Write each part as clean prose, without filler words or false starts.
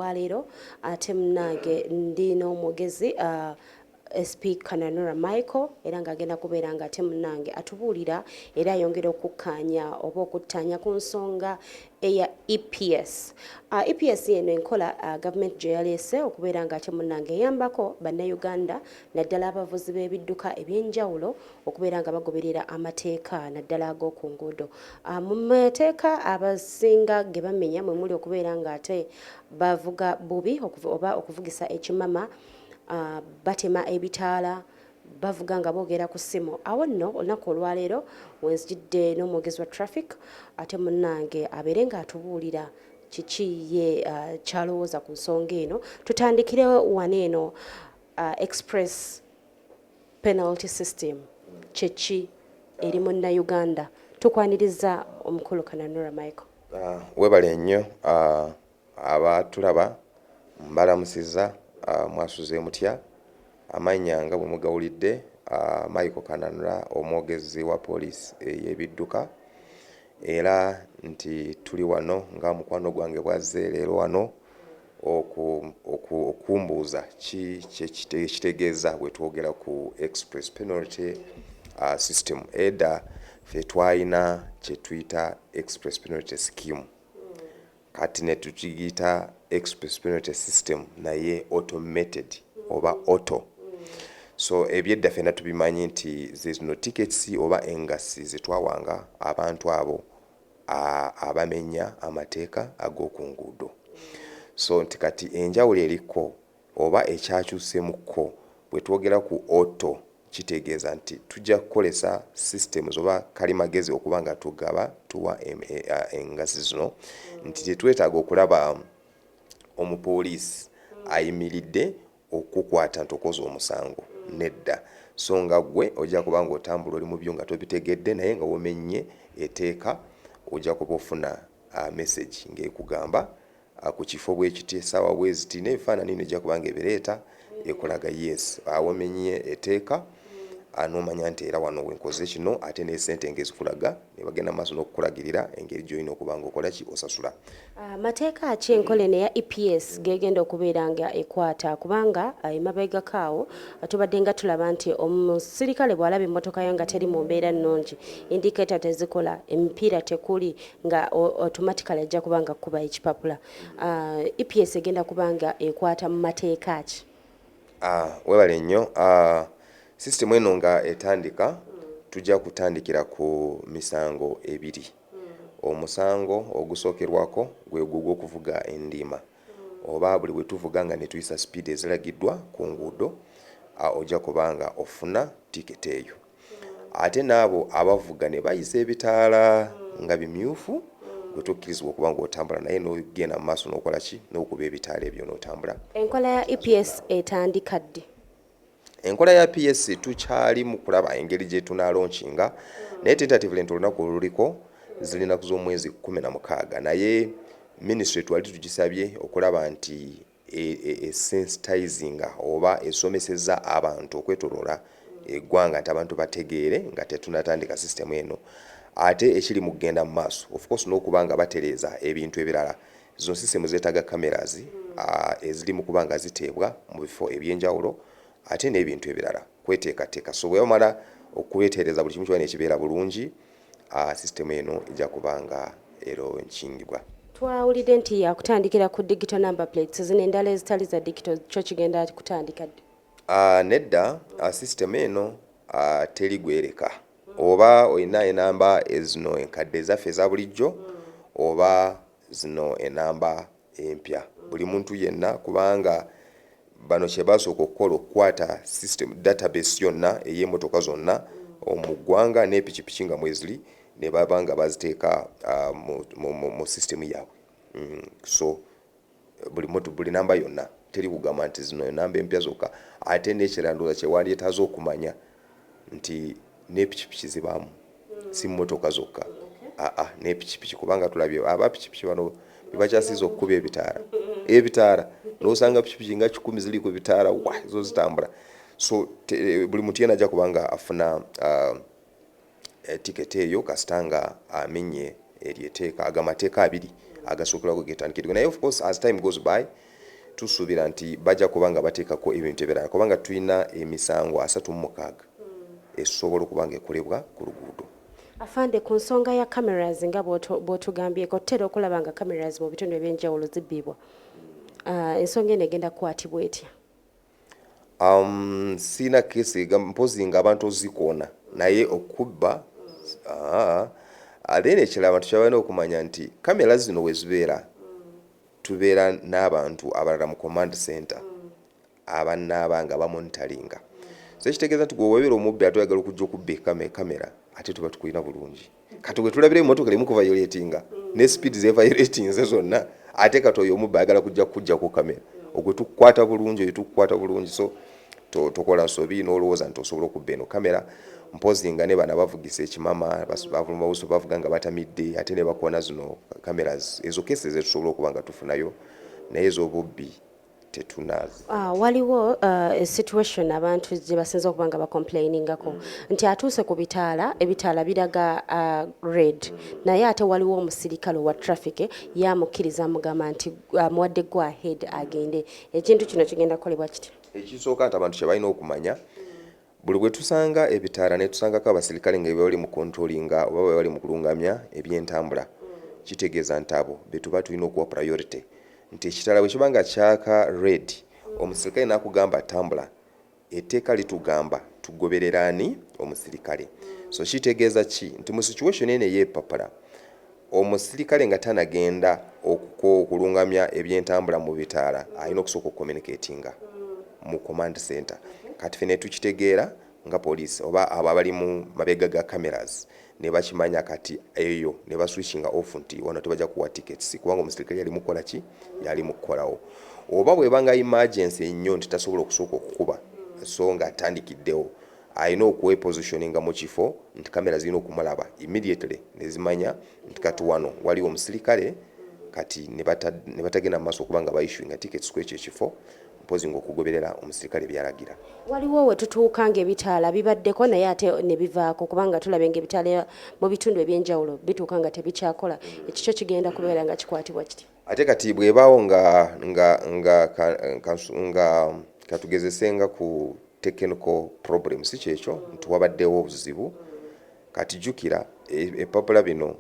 olwaleero ate munnange ndi n'omwogezi SP Kananura Michael era ng'agenda kubeera nga ate munnange atubuulira era ayongera okukkaanya oba okuttanya ku nsonga eya EPS. EPS yeno enkola gavumenti gye yaleese okubeera nga ate munnange eyambako bannayuganda naddala abavuzi b'ebidduka eby'enjawulo okubeera nga bagoberera amateeka naddala ag'oku nguudo. Mu mateeka abasinga ge bamenya mwe muli okubeera nga ate bavuga bubi oba okuvugisa ekimama, batema ebitaala, bavuga nga boogera ku ssimu. Awo nno olunaku olwaleero wenzijidde n'omwogezi wa traffic ate munnange abeere ng'atubuulira kiki ye kyalowooza ku nsonga eno. Tutandikire wano eno express penalty system kyeki eri munnayuganda. Tukwaniriza omukulu Kananura Michael. Webale nnyo abatulaba mbalamusiza mwasuze mutya amanya nga bwe mugawulidde Michael Kananura omwogezi wa poliisi y'ebidduka era nti tuli wano nga mukwano gwange bwazze leero wano okumbuuza kitegeeza bwe twogera ku express penalty system. Eda ffe twalina kye tuyita express penalty scheme kati ne tukiyita express penalty system naye automated oba auto. So ebyedda ffenna tubimanyi nti zino tickets oba engasi zetwawanga abantu abo abamenya amateeka ag'oku nguudo. So nti kati enjawulo eriko oba ekyakyuseemukko bwe twogera ku auto kitegeeza nti tujja kukolesa systems oba kalimagezi okuba nga tuwa engasi zino nti tetwetaaga okulaba omupoliisi ayimiridde okukwata nti okoze omusango nedda. So nga gwe ojja kuba nga otambula oli mu byo nga tobitegedde naye nga womenye eteeka ojja kuba ofuna message ng'ekugamba ku kifo bwe kiti essaawa bwe ziti n'ebifaananyi ojja kuba nga ebireeta ekulaga yes awomenye eteeka anomanya nti era wano wenkoze kino ate n'esente ng'ezikulaga ne bagenda maaso n'okukulagirira engeri gy'olina okuba nga okola ki osasula. Mateeka ki enkola eno ya EPS gegenda okubeera nga ekwata kubanga emabegako awo tubadde nga tulaba nti omusirikale bw'alaba emmotoka yo nga teri mu mbeera nnungi indicator tezikola emipiira tekuli nga automatically ajja kuba nga kuba ekipapula. EPS egenda kuba nga ekwata mu mateeka ki? Webale nnyo. System eno nga etandika tujja kutandikira ku misango ebiri. Omusango ogusookerwako gwe gw'okuvuga endima oba buli bwe tuvuga nga ne tuyisa speed eziragiddwa ku nguudo ojja kubanga ofuna tiketi eyo. Ate n'abo abavuga ne bayisa ebitaala nga bimyufu gwe tukkirizibwa okuba nga otambula naye n'ogenda mu maaso n'okola ki n'okuba ebitaala ebyo n'otambula. Enkola ya EPS etandika ddi? Enkola ya PS tukyali mu kulaba engeri gye tunalaunchinga naye tentatively nti olunaku oluliko zirina z'omwezi 16 naye ministry twali tugisabye okulaba nti sensitizinga oba esomeseza abantu okwetoloola eggwanga nti abantu bategeere nga tetunatandika system eno ate ekiri mu kugenda mu maaso of course n'okuba nga batereeza ebintu ebirala. Zino system zeetaaga cameras eziri mu kuba nga ziteebwa mu bifo eby'enjawulo ate n'ebintu ebirala kweteekateeka. So bwe bamala okuweteereza buli kimu kyonna ekibeera bulungi system eno ejja kuba nga nkingibwa. Twawulidde nti yakutandikira ku digital number plates zino endala ezitali za digital kyo kigenda kutandika ddi? Nedda system eno teri gwereka oba olina enamba ezino enkadde ezaffe eza bulijjo oba zino enamba empya. Buli muntu yenna kubanga bano kye basooka okukola okukwata system database yonna ey'emmotoka zonna mu ggwanga n'epikipiki nga mweziri ne baba nga baziteeka mu system yaabwe. So buli namba yonna teri kugamba nti zino namba empya zokka ate n'ekirandooza kye wandyetaaze okumanya nti n'epikipiki zibaamu si mmotoka zokka n'epikipiki kubanga tulabye abapikipiki bano bebakyasiza okukuba ebitaala n'osanga pikipiki nga 10 ziri ku bitaala zo zitambula. So buli muntu yenna ajja kubanga afuna tiketi eyo kasita nga amenye eryeteeka agamateeka abiri agasookerwako getandikirwa naye of course as time goes by tusuubira nti bajja kubanga bateekako ebintu ebirala kubanga tulina emisango 36 esobola okubanga ekolebwa ku luguudo. Afande, ku nsonga ya cameras nga bw'otugambyeko tutera okulaba nga cameras mu bitundu ebyenjawulo zibbibwa. Ensonga eno egenda kukwatibwa etya? Sina kesi mpozi nga abantu ozikoona naye okubba ate ekirala abantu kyabalina okumanya nti kamera zino wezibeera tubeera n'abantu abalala mu command center abanaaba nga bamonitaringa. So ekitegeeza nti gwe webeera omubbi ate oyagala okujja okubba kamera ate tuba tukulina bulungi. Kati gwe tulabira emmotoka erimu kuviolatinga ne speed ze violating zonna ate kati oyo omubbi ayagala kujja ku kamera ogwe tukukwata bulungi oyo tukukwata bulungi. So tokola nsobi n'olowooza nti osobola okubba eno kamera mpozi nga ne bana bavugisa ekimama bavuga nga batamidde ate ne bakoona zino cameras ezo kesi zetusobola okuba nga tufunayo naye ez'obubbi tetunazi. Waliwo situation abantu gye basinza okuba nga bacomplainingako nti atuuse ku ebitaala biraga red naye ate waliwo omusirikale wa traffic yamukkiriza amugamba nti amuwadde go ahead agende. Ekintu kino kigenda kukolebwa kitya? Ekisooka nti abantu kye balina okumanya buli gwe tusanga ebitaala ne tusangako abasirikale nga bali mu controllinga oba bali mu kulungamya ebyentambula kitegeeza nti abo betuba tulina okuwa priority nti ekitaala bwe kiba nga kyaka red omusirikale n'akugamba tambula etteeka litugamba tugoberera ani omusirikale. So kitegeeza ki nti mu situation eno ey'epapala omusirikale nga tanagenda okulungamya ebyentambula mu bitaala alina okusooka okucommunicatinga mu command center. Kati fene tukitegeera nga police oba abali mu mabega ga cameras ne bakimanya kati eyo ne baswitchinga off nti wano tebajja kuwa tickets kubanga omusirikale yali mukola ki yali mukolawo oba bwe banga emergency nnyo nti tasobola okusooka okukuba so nga atandikiddewo alina okuwa positioninga mu kifo nti kamera zirina okumulaba immediately ne zimanya nti kati wano waliwo omusirikale kati ne batagenda mu maaso okuba nga bayissuinga tickets ku ekyo ekifo mpozi ng'okugoberera omusirikale byalagira. Waliwo we tutuuka ng'ebitaala bibaddeko naye ate ne bivaako kubanga tulaba ng'ebitaala mu bitundu ebyenjawulo bituuka nga tebikyakola. Ekikyo kigenda kubeera nga kikwatibwa kitya? Ate kati bw'ebaawo nga katugezesenga ku technical problem si kyekyo nti wabaddewo obuzibu kati jjukira epapula bino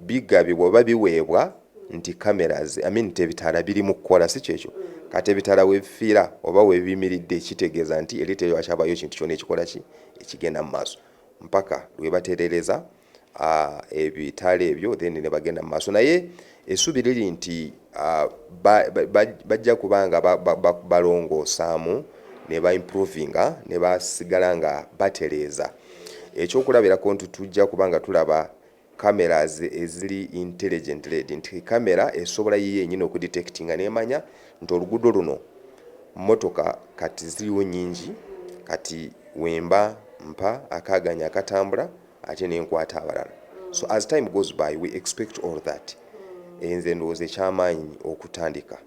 bigabibwa oba biweebwa nti cameras nti ebitaala biri mu kukola si kyekyo kati ebitaala webifiira oba webiyimiridde kitegeeza nti eriteeyo akyabayo ekintu kyonna ekikola ki ekigenda mu maaso mpaka lwe batereereza ebitaala ebyo then ne bagenda mu maaso. Naye essuubi liri nti bajja kubanga balongoosaamu ne baimprovinga ne basigala nga batereeza. Ekyokulabirako nti tujja kubanga tulaba cameras eziri intelligent led nti kamera esobola yiye yennyini okudetectinga nemanya nti oluguudo luno mmotoka kati ziriwo nnyingi kati wemba mpa akaganya akatambula ate nenkwata abalala. So as time goes by we expect all that. Enze ndowooza ekyamaanyi okutandika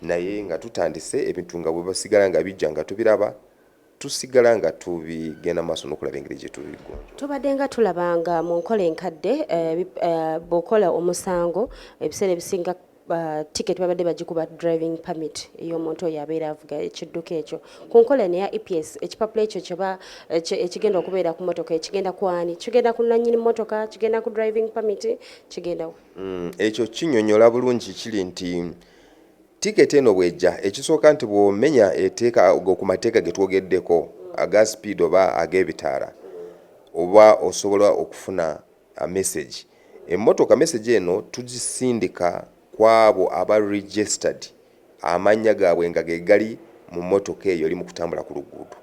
naye nga tutandise ebintu nga bwe basigala nga bijja nga tubiraba tusigala nga tubigenda maaso n'okulaba engeri gye tubigonja. Tubadde nga tulabanga mu nkola enkadde bw'okola omusango ebiseera ebisinga ticket babadde bagikuba driving permit ey'omuntu oyo abeera avuga ekidduka ekyo. Ku nkola neya EPS ekipapula ekyo ekigenda okubeera ku mmotoka ekigenda ku ani? Kigenda ku nannyini mmotoka, kigenda ku driving permit, kigendawo? Ekyo kinnyonnyola bulungi kiri nti ticket eno bwejja ekisooka nti bw'omenya ku mateeka ge twogeddeko aga speed oba ag'ebitaala oba osobola okufuna message. Emmotoka message eno tugisindika kwabo aba registered amannya gaabwe nga ge gali mu mmotoka eyo eri mu kutambula ku luguudo.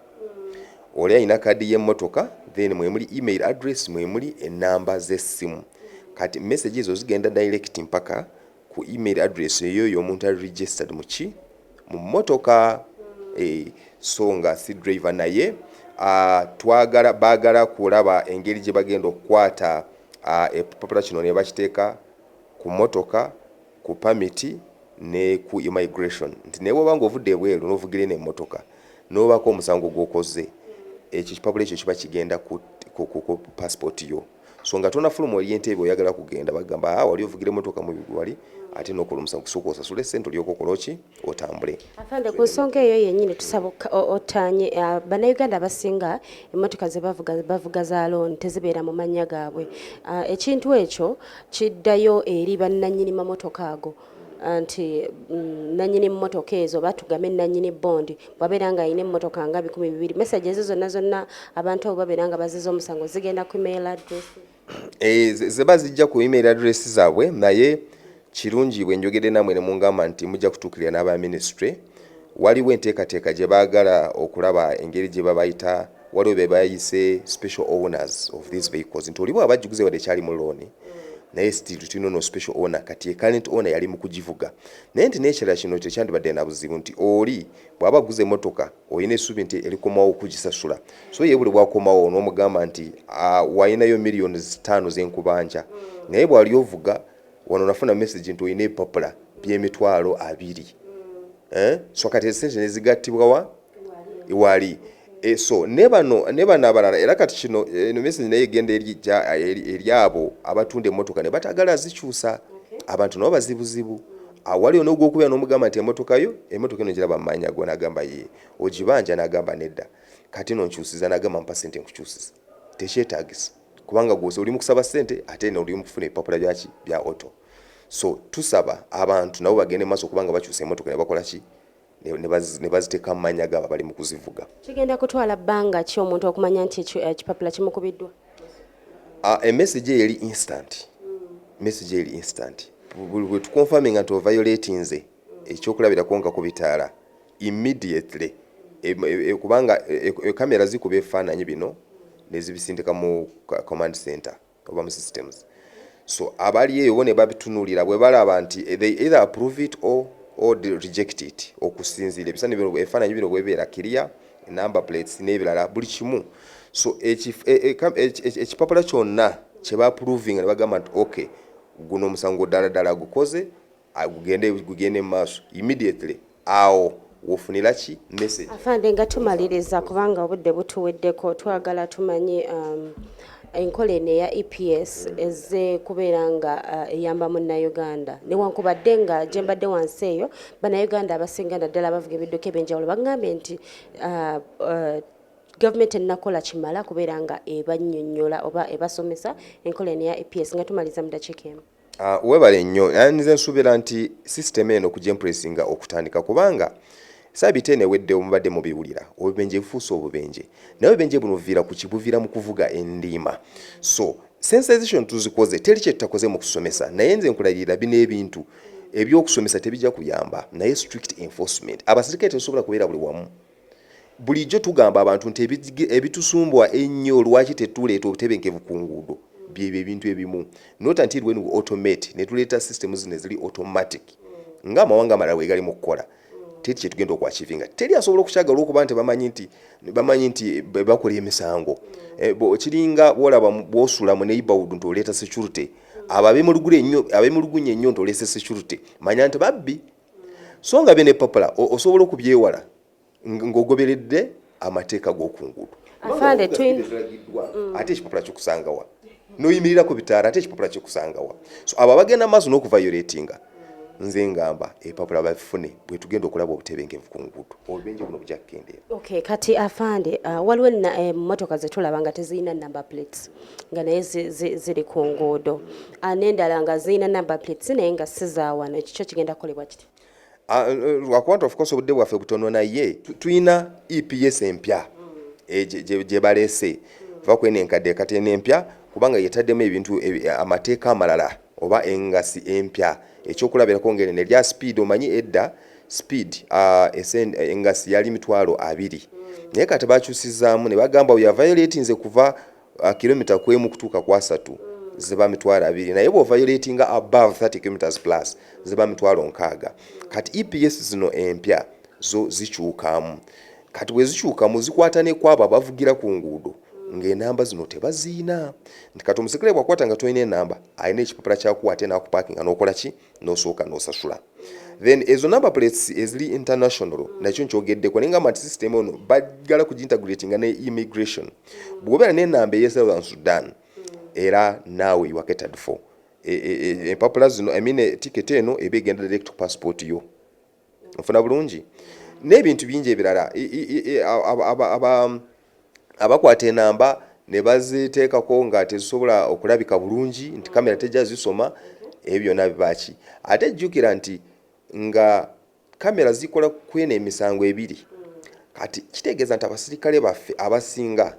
Oli alina kadi y'emmotoka then mwemuli email address mwemuli ennamba z'essimu. Kati message ezo zigenda direct mpaka ku email address eyo y'omuntu ali registered mu mmotoka. So nga si driver naye baagala kulaba engeri gye bagenda okukwata epapula kino ne bakiteeka ku mmotoka ku permit ne ku immigration nti ne bw'oba ng'ovudde ebweru n'ovugira n'emmotoka n'obaako omusango gw'okoze ekyo ekipapula ekyo kiba kigenda ku passport yo. so nga tonafuluma oli Entebbe oyagala kugenda bagamba wali ovugira emotoka mu wali ate n'okola omusango kusooka osasula essente olyoka okola ki otambule. Afande ku nsonga eyo yennyini tusaba otanye bannayuganda abasinga emmotoka ze bavuga za looni tezibeera mu mannya gaabwe. Ekintu ekyo kiddayo eri bannannyini mamotoka ago nti nannyini mmotoka ezo batugame nannyini bondi bwabeera nga alina emmotoka nga 200 message ezo zonna abantu abo babeera nga baziza omusango zigenda ku email address zeba zijja ku email address zaabwe naye kirungi bwe njogedde namwe ne mungamba nti mujja kutuukirira n'aba ministry waliwo enteekateeka gye baagala okulaba engeri gye babayita waliwo be bayise special owners of these vehicles nti oliwo abagiguze wadde kyali mu looni naye still tulina no special owner kati current owner yali mu kugivuga naye nti n'ekirala kino tekyandibadde na buzibu nti oli bw'aba aguze emmotoka olina essuubi nti erikomawo okugisasula so ye buli bwakomawo n'omugamba nti walinayo millions 5 z'enkubanja naye bw'ali ovuga wano nafuna message nti olina ebipapula by'emitwalo 2 so kati esente nezigattibwa wali so ne bano abalala era kati kino eno message naye egenda eri abo abatunda emmotoka ne batagala zikyusa abantu nabo bazibuzibu awali ono ogwokubira n'omugamba nti emmotoka eno giraba mu mannya go n'agamba ye ogibanja n'agamba nedda kati nonkyusiza n'agamba mpa ssente nkukyusiza tekyetaagisa kubanga gwoze oli mu kusaba ssente ate oli mu kufuna ebipapula byaki bya auto so tusaba abantu nabo bagende maaso kubanga bakyusa emmotoka ne bakola ki ne baziteeka mu mannya gabo bali mu kuzivuga. Kigenda kutwala bbanga ki omuntu okumanya nti ekipapula kimukubiddwa? Emessage eri instant. Message eri instant. Bwe tukonfaminga nti oviolatinze ekyokulabirako nga ku bitaala immediately kubanga kamera zikuba ebifaananyi bino nezibisindika mu command center oba mu systems so abali eyo bo ne babitunuulira bwe balaba nti they either approve it or reject it okusinziira ebisani bino ebifaananyi bino bwebeera clear number plates n'ebirala buli kimu so ekipapula kyonna kye baapproving ne bagamba nti okay guno omusango ddala gukoze gugende mu maaso immediately awo wofunira ki message. Afande nga tumaliriza kubanga obudde butuweddeko twagala tumanye enkola eno eya EPS ezze kubeera nga eyamba munnayuganda newankubadde nga gye mbadde wansi eyo bannayuganda abasinga naddala bavuga ebidduka ebyenjawulo bagambye nti gavumenti enakola kimala kubeera nga ebannyonnyola oba ebasomesa enkola eno eya EPS nga tumaliza mu dakiika emu. Webale nnyo nze nsuubira nti system eno kugimpressinga okutandika kubanga saabite ewedde omubadde mubiwulira obubenje bufuusa obubenje naye obubenje buno buviira ku kibuviira mu kuvuga endiima so sensitization tuzikoze teri kye tutakoze mu kusomesa naye nze nkulayirira bino ebintu ebyokusomesa tebijja kuyamba naye strict enforcement abasirikale tebasobola kubeera buli wamu bulijjo tugamba abantu nti ebitusumbwa ennyo lwaki tetuleeta obutebenkevu ku nguudo byebyo ebintu ebimu not until when we automate ne tuleeta systems zino eziri automatic ng'amawanga amalala bwe gali mu kukola teri kye tugenda okwachivinga teri asobola okukyagala okuba nti bamanyi nti bakola emisango kiringa bwolaba bwosula mu neighborhood nti oleeta security abemulugunya ennyo nti oleese security manya nti babbi so nga bene papula osobola okubyewala ng'ogoberedde amateeka g'okunguudo Afande ate ekipapula kikusangawa noyimirira ku bitaala ate ekipapula kikusangawa so abo abagenda maaso n'okuviolatinga nze ngamba epapula bafune bwe tugenda okulaba obutebenkevu ku nguudo obubenje buno bujja kukendeera. Okay, kati Afande waliwo emmotoka zetulaba nga tezirina number plates nga naye ziri ku nguudo n'endala nga zirina number plates naye nga si za wano ekikyo kigenda kukolebwa kiti? Lwakuba of course obudde bwaffe butono naye tulina EPS empya gye baleese va kwene enkadde kati empya kubanga yetaddemu ebintu amateeka amalala oba engasi empya ekyokulabirako ngene nerya speed omanyi edda speed engasi yali 200 naye kati bakyusizaamu ne bagamba we violatinze kuva kilomita kwemu kutuuka kwa 3 ziba 200 naye bwo violatinga above 30 km plus ziba 600 kati EPS zino empya zo zikyukamu kati bwe zikyukamu zikwata ne kwabo abavugira ku nguudo ng'enamba zino tebaziina nti kati omusekere bwakwata nga tolina enamba alina ekipapula kyakuwate n'akupakinga n'okola ki n'osooka n'osasula then ezo number plates eziri international nakyo nkyogeddeko naye ngamba nti system ono bagala kugintegratinga ne immigration bw'obeera n'enamba ey'e Southern Sudan era naawe you are catered for. Empapula zino ticket eno eba egenda direct to passport yo. Ofuna bulungi. N'ebintu bingi ebirala abakwata enamba ne baziteekako nga tezisobola okulabika bulungi nti kamera tejja zisoma, ebyo byonna bibaki. Ate jjukira nti nga kamera zikola kwena emisango ebiri, kati kitegeeza nti abasirikale baffe abasinga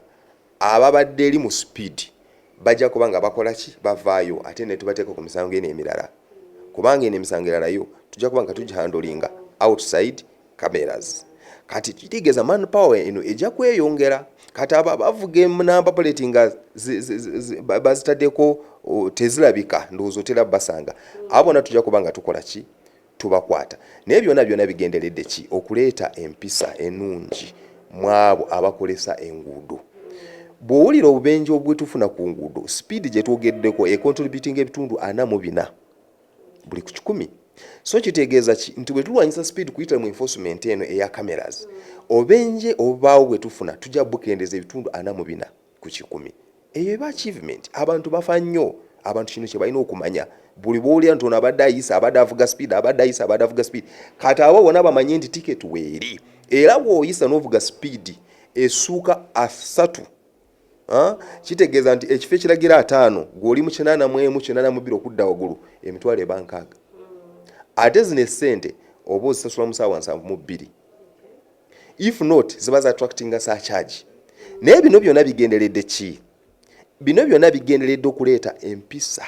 ababadde eri mu speed bajja kuba nga bakola ki, bavaayo ate ne tubateeka ku misango eno emirala, kubanga eno emisango erala yo tujja kuba nga tugihandolinga outside cameras. Kati kitegeeza manpower eno ejja kweyongera. Kati bavuga namba plate nga bazitaddeko tezirabika, ndowooza otera basanga abona tujja kuba nga tukola ki, tubakwata. Naye byonna bigenderedde ki, okuleeta empisa ennungi mu abo abakolesa enguudo. Bw'owulira obubenje obwetufuna ku nguudo, speed gye twogeddeko econtributing ebitundu 44 buli ku 100. So kitegeeza ki nti bwe tulwanyisa speed kuyita mu enforcement eno eya cameras, obenje obaawo bwe tufuna tujja bukendeza ebitundu 44 ku 100. Eyo eba achievement. Abantu bafa nnyo, abantu kino kye balina okumanya. Buli bw'olya nti ono abadde ayisa, abadde avuga speed, abadde ayisa, abadde avuga speed. Kati abo bonna bamanye nti ticket weeri. Era bw'oyisa n'ovuga speed essuuka 3, kitegeeza nti ekifo ekiragira 5 gw'oli mu 81 okudda waggulu, emitwalo eba 6. Ate zino essente oba ozisasula mu ssaawa 72. If not, ziba za attracting surcharge. Naye bino byonna bigenderedde ki? Bino byonna bigenderedde okuleeta empisa